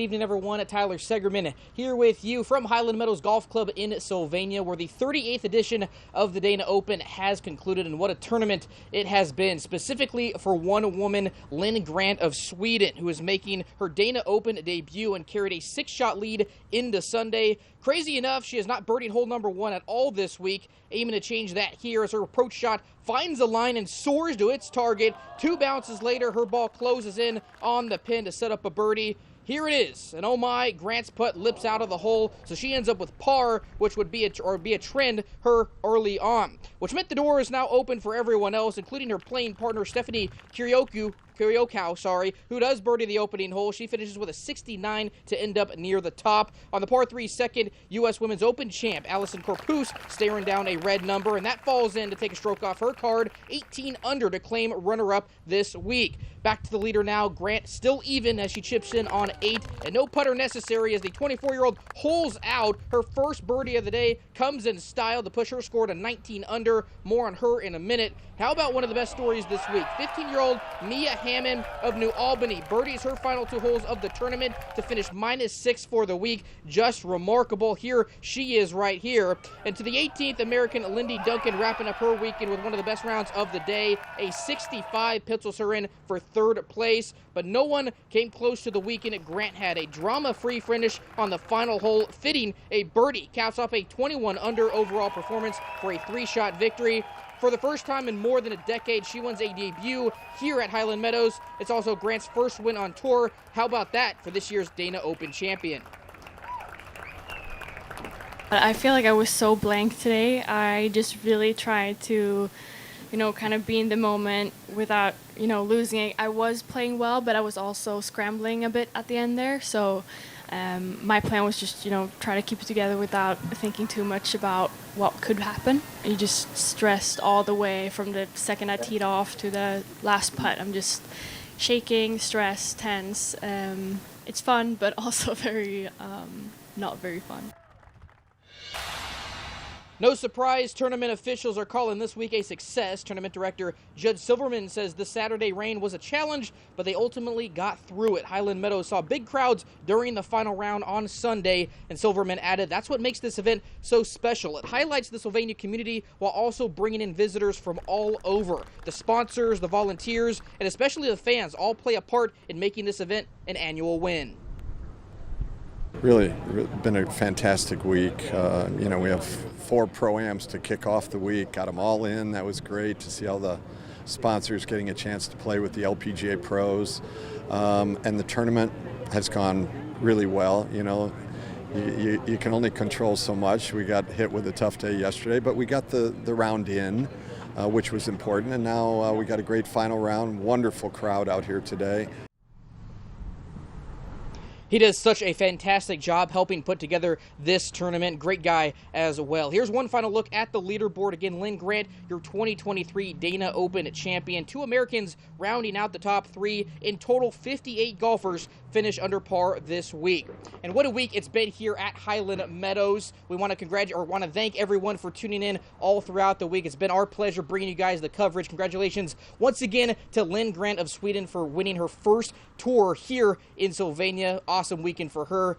Good evening, everyone. Tyler Segerman here with you from Highland Meadows Golf Club in Sylvania, where the 38th edition of the Dana Open has concluded, and what a tournament it has been, specifically for one woman, Linn Grant of Sweden, who is making her Dana Open debut and carried a 6-shot lead into Sunday. Crazy enough, she has not birdied hole number 1 at all this week, aiming to change that here as her approach shot finds the line and soars to its target. 2 bounces later, her ball closes in on the pin to set up a birdie. Here it is, and oh my, Grant's putt lips out of the hole, so she ends up with par, which would be a trend her early on, which meant the door is now open for everyone else, including her playing partner Stephanie Kyriokow, who does birdie the opening hole. She finishes with a 69 to end up near the top. On the par 3 second, U.S. Women's Open champ Allison Corpus staring down a red number, and that falls in to take a stroke off her card, 18 under to claim runner-up this week. Back to the leader now, Grant still even as she chips in on 8, and no putter necessary as the 24-year-old holes out. Her first birdie of the day comes in style to push her score to 19 under. More on her in a minute. How about one of the best stories this week? 15-year-old Mia Hammond of New Albany birdies her final 2 holes of the tournament to finish -6 for the week. Just remarkable. Here she is right here. And to the 18th, American Lindy Duncan wrapping up her weekend with one of the best rounds of the day. A 65 pencils her in for 3rd place, but no one came close to the weekend Grant had. A drama-free finish on the final hole, fitting a birdie, caps off a 21 under overall performance for a 3-shot victory. For the first time in more than a decade, she wins a debut here at Highland Meadows. It's also Grant's first win on tour. How about that for this year's Dana Open champion? I feel like I was so blank today. I just really tried to, kind of be in the moment without, losing it. I was playing well, but I was also scrambling a bit at the end there. So my plan was just, try to keep it together without thinking too much about what could happen. You just stressed all the way from the second I teed off to the last putt. I'm just shaking, stressed, tense. It's fun, but also very, not very fun. No surprise, tournament officials are calling this week a success. Tournament director Judge Silverman says the Saturday rain was a challenge, but they ultimately got through it. Highland Meadows saw big crowds during the final round on Sunday, and Silverman added that's what makes this event so special. It highlights the Sylvania community while also bringing in visitors from all over. The sponsors, the volunteers, and especially the fans all play a part in making this event an annual win. Really been a fantastic week. We have 4 Pro-Ams to kick off the week, got them all in. That was great to see all the sponsors getting a chance to play with the LPGA pros. And the tournament has gone really well. You can only control so much. We got hit with a tough day yesterday, but we got the round in, which was important. And now we got a great final round. Wonderful crowd out here today. He does such a fantastic job helping put together this tournament. Great guy as well. Here's one final look at the leaderboard. Again, Linn Grant, your 2023 Dana Open champion. 2 Americans rounding out the top 3. In total, 58 golfers finish under par this week. And what a week it's been here at Highland Meadows. We want to thank everyone for tuning in all throughout the week. It's been our pleasure bringing you guys the coverage. Congratulations once again to Linn Grant of Sweden for winning her first tour here in Sylvania. Awesome weekend for her.